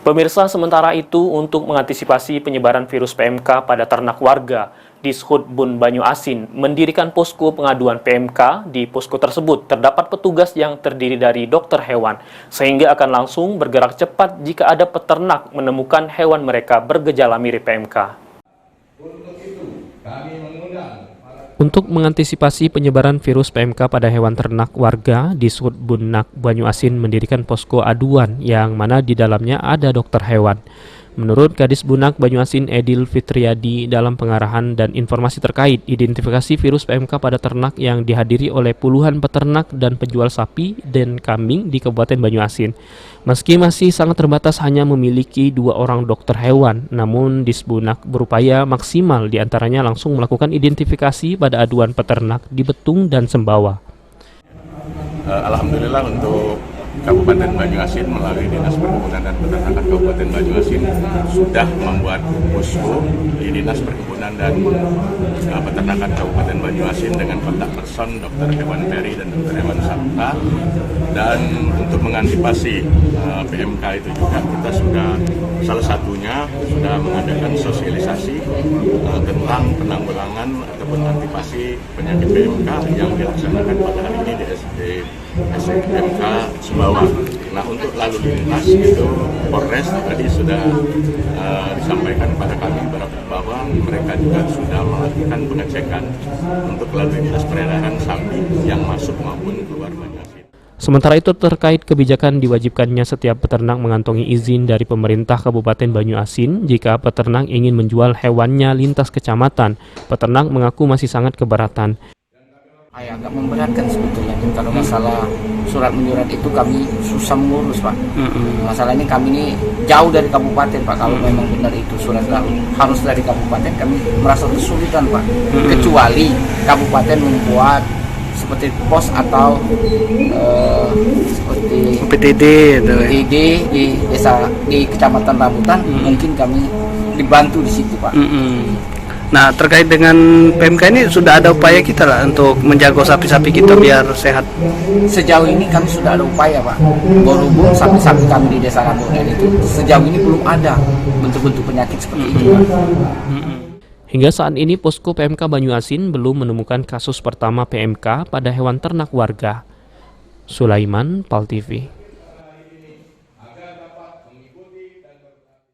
Pemirsa, sementara itu untuk mengantisipasi penyebaran virus PMK pada ternak warga, Dishub Bun Banyu Asin mendirikan posko pengaduan PMK. Di posko tersebut terdapat petugas yang terdiri dari dokter hewan, sehingga akan langsung bergerak cepat jika ada peternak menemukan hewan mereka bergejala mirip PMK. Untuk mengantisipasi penyebaran virus PMK pada hewan ternak warga, Dishub Bun Banyu Asin mendirikan posko aduan yang mana di dalamnya ada dokter hewan. Menurut Kadis Bunak Banyu Asin Edil Fitriadi, dalam pengarahan dan informasi terkait identifikasi virus PMK pada ternak yang dihadiri oleh puluhan peternak dan penjual sapi dan kambing di Kabupaten Banyu Asin. Meski masih sangat terbatas hanya memiliki 2 orang dokter hewan, namun Disbunak berupaya maksimal diantaranya langsung melakukan identifikasi pada aduan peternak di Betung dan Sembawa. Alhamdulillah untuk Kabupaten Banyu Asin melalui Dinas Perkebunan dan Peternakan Kabupaten Banyu Asin sudah membuat posko di Dinas Perkebunan dan Peternakan Kabupaten Banyu Asin dengan kontak person dokter hewan peri dan dokter hewan sabta. Dan untuk mengantisipasi PMK itu juga kita sudah salah satunya sudah mengadakan sosialisasi tentang penanggulangan ataupun antisipasi penyakit PMK yang dilaksanakan pada hari ini di SMK Sembawa. Nah, untuk lalu lintas itu Polres tadi sudah disampaikan pada kami bahwa mereka juga sudah melakukan pengecekan untuk lalu lintas peredaran sapi yang masuk maupun keluar Banyu Asin. Sementara itu terkait kebijakan diwajibkannya setiap peternak mengantongi izin dari pemerintah Kabupaten Banyu Asin jika peternak ingin menjual hewannya lintas kecamatan, peternak mengaku masih sangat keberatan. Agak memberatkan sebetulnya kalau masalah surat menyurat itu kami susah mengurus, Pak. Masalahnya kami ini jauh dari kabupaten, Pak. Kalau memang benar itu surat harus dari kabupaten, kami merasa kesulitan, Pak. Kecuali kabupaten membuat seperti pos atau seperti PTD di desa di kecamatan Rambutan, mungkin kami dibantu di situ, Pak. Nah, terkait dengan PMK ini sudah ada upaya kita lah untuk menjaga sapi-sapi kita biar sehat. Sejauh ini kami sudah ada upaya, Pak. Berhubung sapi-sapi kami di desa Rambutan itu sejauh ini belum ada bentuk-bentuk penyakit seperti itu, Pak. Hingga saat ini posko PMK Banyu Asin belum menemukan kasus pertama PMK pada hewan ternak warga. Sulaiman, PAL TV.